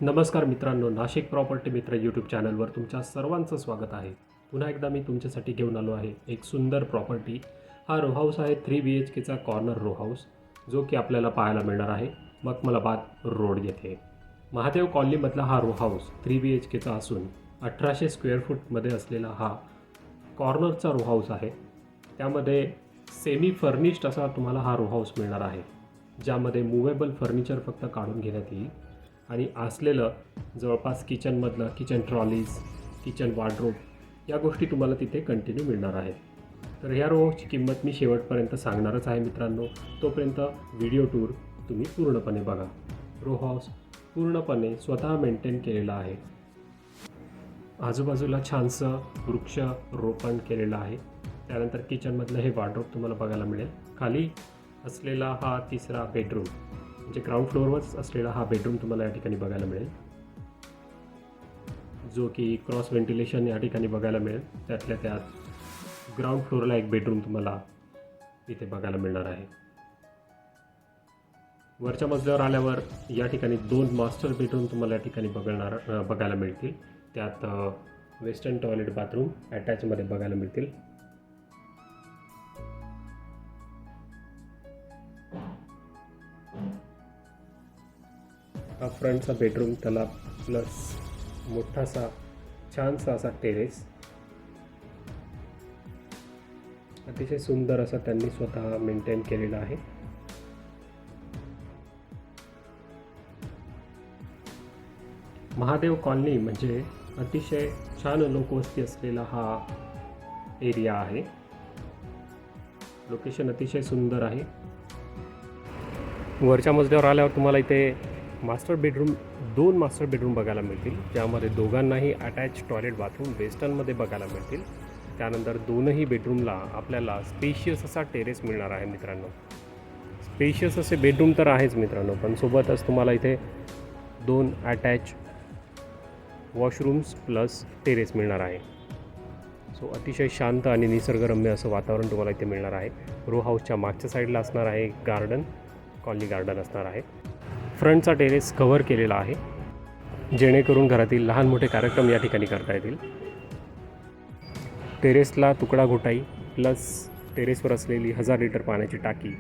नमस्कार मित्रांनो, नाशिक प्रॉपर्टी मित्र यूट्यूब चॅनलवर तुमच्या सर्वांचं स्वागत आहे. पुन्हा एकदा मी तुमच्यासाठी घेऊन आलो आहे एक सुंदर प्रॉपर्टी. हा रो हाऊस आहे 3 BHKचा कॉर्नर रो हाऊस, जो की आपल्याला पाहायला मिळणार आहे मखमलाबाद रोड येथे. महादेव कॉलनीमधला हा रो हाऊस 3 BHKचा असून 1800 स्क्वेअर फूटमध्ये असलेला हा कॉर्नरचा रो हाऊस आहे. त्यामध्ये सेमी फर्निश्ड असा तुम्हाला हा रो हाऊस मिळणार आहे, ज्यामध्ये मूवेबल फर्निचर फक्त काढून घेण्यात येईल आणि असलेलं जवळपास किचनमधलं किचन ट्रॉलीज, किचन वॉर्डरोब या गोष्टी तुम्हाला तिथे कंटिन्यू मिळणार आहेत. तर ह्या रो हाऊसची किंमत मी शेवटपर्यंत सांगणारच आहे मित्रांनो, तोपर्यंत व्हिडिओ टूर तुम्ही पूर्णपणे बघा. रो हाऊस पूर्णपणे स्वतः मेंटेन केलेला आहे. आजूबाजूला छानसं वृक्ष रोपण केलेलं आहे. त्यानंतर किचनमधलं हे वॉर्डरोब तुम्हाला बघायला मिळेल. खाली असलेला हा तिसरा बेडरूम, म्हणजे ग्राउंड फ्लोअरवरच असलेला हा बेडरूम तुम्हाला या ठिकाणी बघायला मिळेल, जो की क्रॉस व्हेंटिलेशन या ठिकाणी बघायला मिळेल. त्यातल्या त्यात ग्राउंड फ्लोअरला एक बेडरूम तुम्हाला इथे बघायला मिळणार आहे. वरच्या मजल्यावर आल्यावर या ठिकाणी 2 मास्टर बेडरूम तुम्हाला या ठिकाणी बघायला मिळतील. त्यात वेस्टर्न टॉयलेट बाथरूम अटॅचमध्ये बघायला मिळतील. हा फ्रंटचा बेडरूम, त्याला प्लस मोठासा छानसा असा टेरेस, अतिशय सुंदर असा त्यांनी स्वतः मेंटेन केलेला आहे. महादेव कॉलनी म्हणजे अतिशय छान लोकवस्ती असलेला हा एरिया आहे. लोकेशन अतिशय सुंदर आहे. वरच्या मजल्यावर आल्यावर तुम्हाला इथे 2 मास्टर बेडरूम बघायला मिळतील, ज्यामध्ये दोघांनाही अटॅच टॉयलेट बाथरूम वेस्टर्नमध्ये बघायला मिळतील. त्यानंतर 2ही बेडरूमला आपल्याला स्पेशियस असा टेरेस मिळणार आहे मित्रांनो. स्पेशियस असे बेडरूम तर आहेच मित्रांनो, पण सोबतच तुम्हाला इथे 2 अटॅच वॉशरूम्स प्लस टेरेस मिळणार आहे. सो अतिशय शांत आणि निसर्गरम्य असं वातावरण तुम्हाला इथे मिळणार आहे. रो हाऊसच्या मागच्या साईडला असणार आहे गार्डन, कॉलनी गार्डन असणार आहे. फ्रंटचा टेरेस कव्हर केलेला आहे, जेणेकरून घरातील लहान मोठे कार्यक्रम या ठिकाणी करता येतील. टेरेसला तुकडा घोटाई प्लस टेरेसवर असलेली 1000 लिटर पाण्याची टाकी